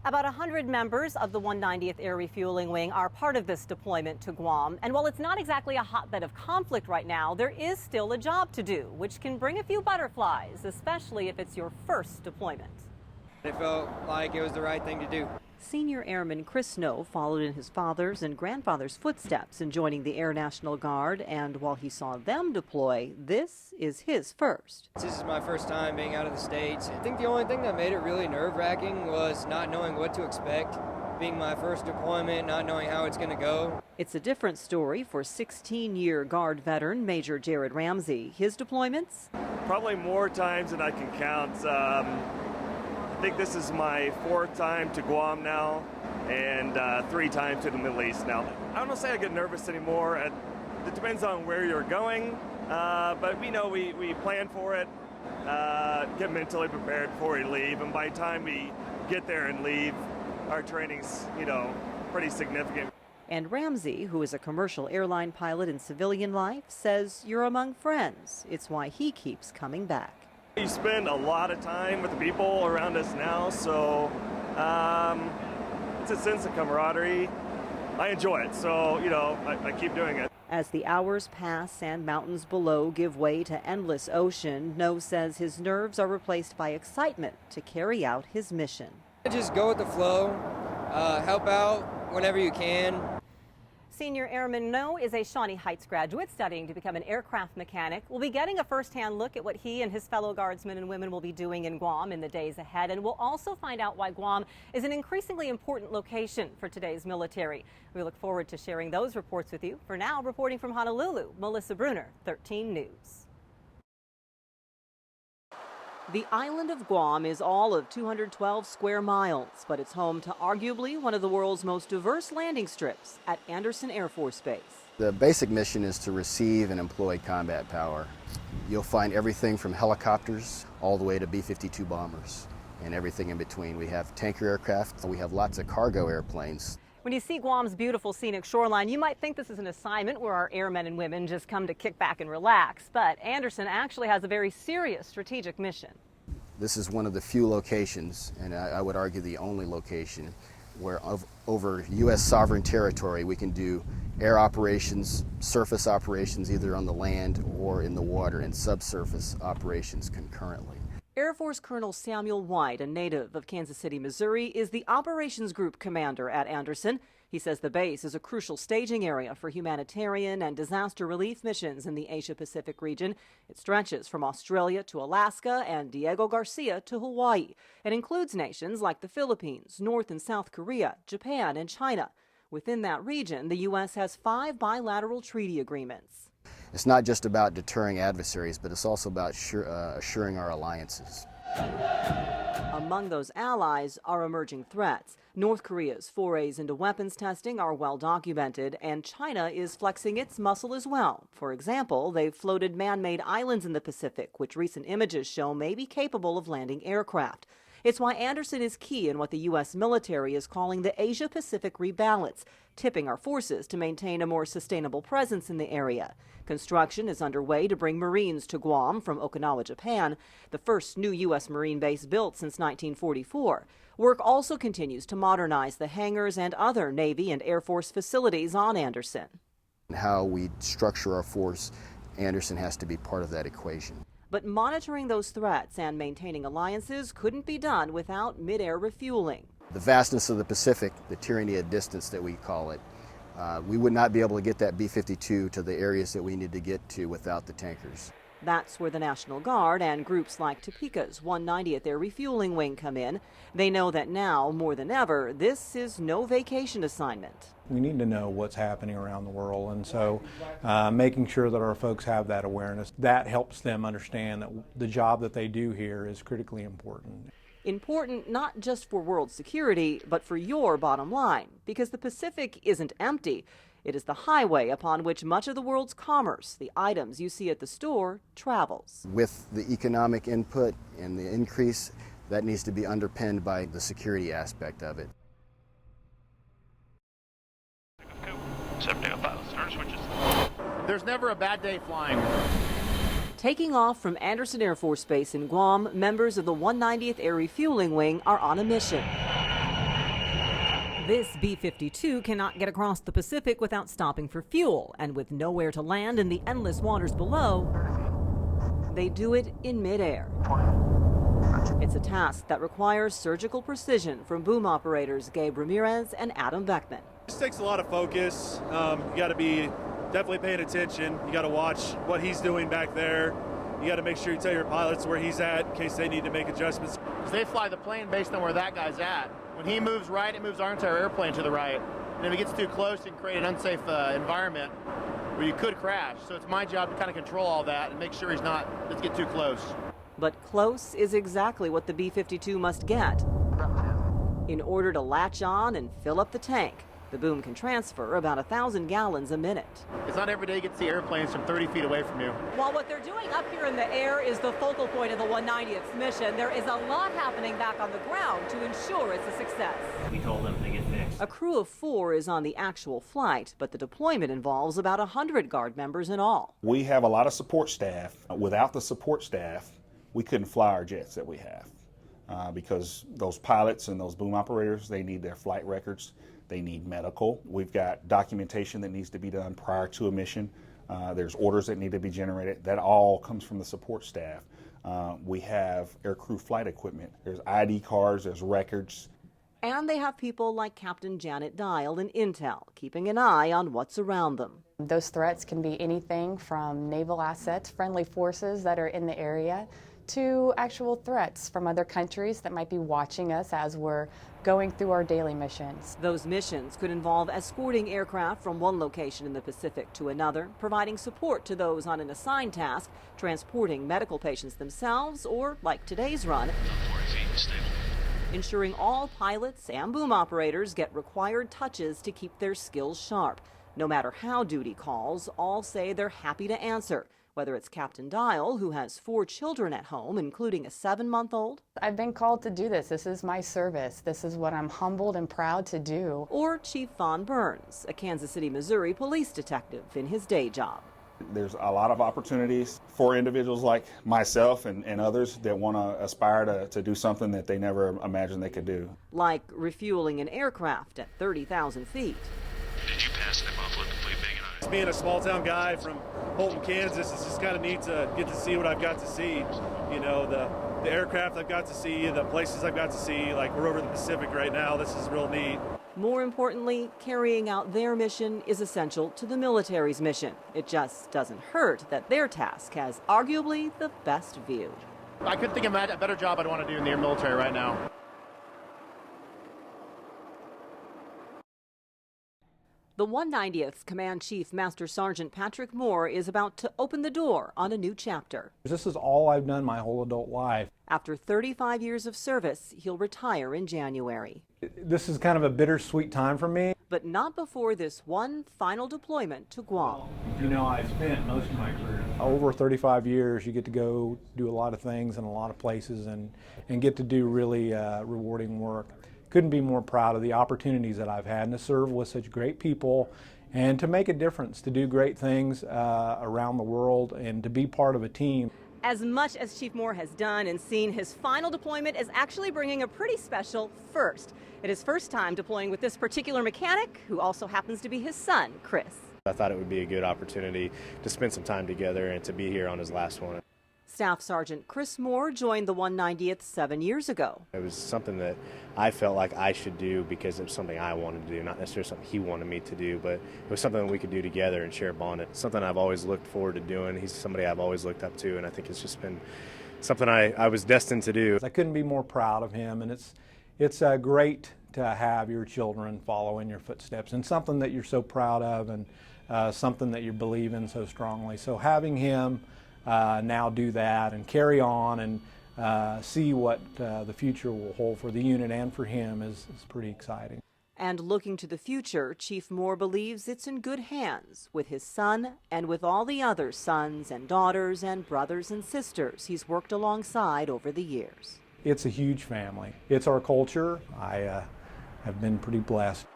About 100 members of the 190th Air Refueling Wing are part of this deployment to Guam. And while it's not exactly a hotbed of conflict right now, there is still a job to do, which can bring a few butterflies, especially if it's your first deployment. It felt like it was the right thing to do. Senior Airman Chris Snow followed in his father's and grandfather's footsteps in joining the Air National Guard, and while he saw them deploy, this is his first. This is my first time being out of the States. I think the only thing that made it really nerve-wracking was not knowing what to expect, being my first deployment, not knowing how it's going to go. It's a different story for 16-year Guard veteran Major Jared Ramsey. His deployments? Probably more times than I can count. I think this is my 4th time to Guam now, and 3 times to the Middle East now. I don't say I get nervous anymore. It depends on where you're going, but we know we plan for it, get mentally prepared before we leave, and by the time we get there and leave, our training's, pretty significant. And Ramsey, who is a commercial airline pilot in civilian life, says you're among friends. It's why he keeps coming back. You spend a lot of time with the people around us now, so it's a sense of camaraderie. I enjoy it, so, I keep doing it. As the hours pass and mountains below give way to endless ocean, No says his nerves are replaced by excitement to carry out his mission. Just go with the flow, help out whenever you can. Senior Airman No is a Shawnee Heights graduate studying to become an aircraft mechanic. We'll be getting a first-hand look at what he and his fellow guardsmen and women will be doing in Guam in the days ahead. And we'll also find out why Guam is an increasingly important location for today's military. We look forward to sharing those reports with you. For now, reporting from Honolulu, Melissa Brunner, 13 News. The island of Guam is all of 212 square miles, but it's home to arguably one of the world's most diverse landing strips at Andersen Air Force Base. The basic mission is to receive and employ combat power. You'll find everything from helicopters all the way to B-52 bombers and everything in between. We have tanker aircraft, we have lots of cargo airplanes. When you see Guam's beautiful scenic shoreline, you might think this is an assignment where our airmen and women just come to kick back and relax, but Andersen actually has a very serious strategic mission. This is one of the few locations, and I would argue the only location, where over U.S. sovereign territory we can do air operations, surface operations either on the land or in the water, and subsurface operations concurrently. Air Force Colonel Samuel White, a native of Kansas City, Missouri, is the Operations Group Commander at Andersen. He says the base is a crucial staging area for humanitarian and disaster relief missions in the Asia-Pacific region. It stretches from Australia to Alaska and Diego Garcia to Hawaii. It includes nations like the Philippines, North and South Korea, Japan, and China. Within that region, the U.S. has 5 bilateral treaty agreements. It's not just about deterring adversaries, but it's also about assuring our alliances. Among those allies are emerging threats. North Korea's forays into weapons testing are well documented, and China is flexing its muscle as well. For example, they've floated man-made islands in the Pacific, which recent images show may be capable of landing aircraft. It's why Andersen is key in what the U.S. military is calling the Asia-Pacific rebalance, tipping our forces to maintain a more sustainable presence in the area. Construction is underway to bring Marines to Guam from Okinawa, Japan, the first new U.S. Marine base built since 1944. Work also continues to modernize the hangars and other Navy and Air Force facilities on Andersen. How we structure our force, Andersen has to be part of that equation. But monitoring those threats and maintaining alliances couldn't be done without mid-air refueling. The vastness of the Pacific, the tyranny of distance that we call it, we would not be able to get that B-52 to the areas that we need to get to without the tankers. That's where the National Guard and groups like Topeka's 190th Air Refueling Wing come in. They know that now, more than ever, this is no vacation assignment. We need to know what's happening around the world, and so making sure that our folks have that awareness, that helps them understand that the job that they do here is critically important. Important not just for world security, but for your bottom line, because the Pacific isn't empty. It is the highway upon which much of the world's commerce, the items you see at the store, travels. With the economic input and the increase, that needs to be underpinned by the security aspect of it. 75 start switches. There's never a bad day flying. Taking off from Andersen Air Force Base in Guam, members of the 190th Air Refueling Wing are on a mission. This B-52 cannot get across the Pacific without stopping for fuel, and with nowhere to land in the endless waters below, they do it in midair. It's a task that requires surgical precision from boom operators Gabe Ramirez and Adam Beckman. This takes a lot of focus. You got to be definitely paying attention. You got to watch what he's doing back there. You got to make sure you tell your pilots where he's at in case they need to make adjustments. They fly the plane based on where that guy's at. When he moves right, it moves our entire airplane to the right. And if it gets too close, it can create an unsafe environment where you could crash. So it's my job to kind of control all that and make sure let's get too close. But close is exactly what the B-52 must get. In order to latch on and fill up the tank, the boom can transfer about 1,000 gallons a minute. It's not every day you get to see airplanes from 30 feet away from you. While what they're doing up here in the air is the focal point of the 190th mission, there is a lot happening back on the ground to ensure it's a success. We told them to get fixed. A crew of 4 is on the actual flight, but the deployment involves about 100 Guard members in all. We have a lot of support staff. Without the support staff, we couldn't fly our jets that we have because those pilots and those boom operators, they need their flight records. They need medical. We've got documentation that needs to be done prior to a mission. There's orders that need to be generated. That all comes from the support staff. We have aircrew flight equipment. There's ID cards, there's records. And they have people like Captain Janet Dial in Intel, keeping an eye on what's around them. Those threats can be anything from naval assets, friendly forces that are in the area, to actual threats from other countries that might be watching us as we're going through our daily missions. Those missions could involve escorting aircraft from one location in the Pacific to another, providing support to those on an assigned task, transporting medical patients themselves, or, like today's run, ensuring all pilots and boom operators get required touches to keep their skills sharp. No matter how duty calls, all say they're happy to answer. Whether it's Captain Dial, who has 4 children at home, including a 7-month-old. I've been called to do this. This is my service. This is what I'm humbled and proud to do. Or Chief Vaughn Burns, a Kansas City, Missouri police detective in his day job. There's a lot of opportunities for individuals like myself and others that want to aspire to do something that they never imagined they could do. Like refueling an aircraft at 30,000 feet. Did you pass them off looking pretty big? Being a small town guy from Holton, Kansas, it's just kind of neat to get to see what I've got to see. You know, the aircraft I've got to see, the places I've got to see, like we're over the Pacific right now. This is real neat. More importantly, carrying out their mission is essential to the military's mission. It just doesn't hurt that their task has arguably the best view. I couldn't think of a better job I'd want to do in the military right now. The 190th Command Chief Master Sergeant Patrick Moore is about to open the door on a new chapter. This is all I've done my whole adult life. After 35 years of service, he'll retire in January. This is kind of a bittersweet time for me. But not before this one final deployment to Guam. You know, I spent most of my career. Over 35 years, you get to go do a lot of things in a lot of places and get to do really rewarding work. Couldn't be more proud of the opportunities that I've had and to serve with such great people and to make a difference, to do great things around the world and to be part of a team. As much as Chief Moore has done and seen, his final deployment is actually bringing a pretty special first. It is first time deploying with this particular mechanic, who also happens to be his son, Chris. I thought it would be a good opportunity to spend some time together and to be here on his last one. Staff Sergeant Chris Moore joined the 190th 7 years ago. It was something that I felt like I should do because it was something I wanted to do, not necessarily something he wanted me to do, but it was something that we could do together and share a bond. It's something I've always looked forward to doing. He's somebody I've always looked up to, and I think it's just been something I was destined to do. I couldn't be more proud of him, and it's great to have your children follow in your footsteps, and something that you're so proud of and something that you believe in so strongly. So having him now do that and carry on and see what the future will hold for the unit and for him is pretty exciting. And looking to the future, Chief Moore believes it's in good hands with his son and with all the other sons and daughters and brothers and sisters he's worked alongside over the years. It's a huge family. It's our culture. I have been pretty blessed.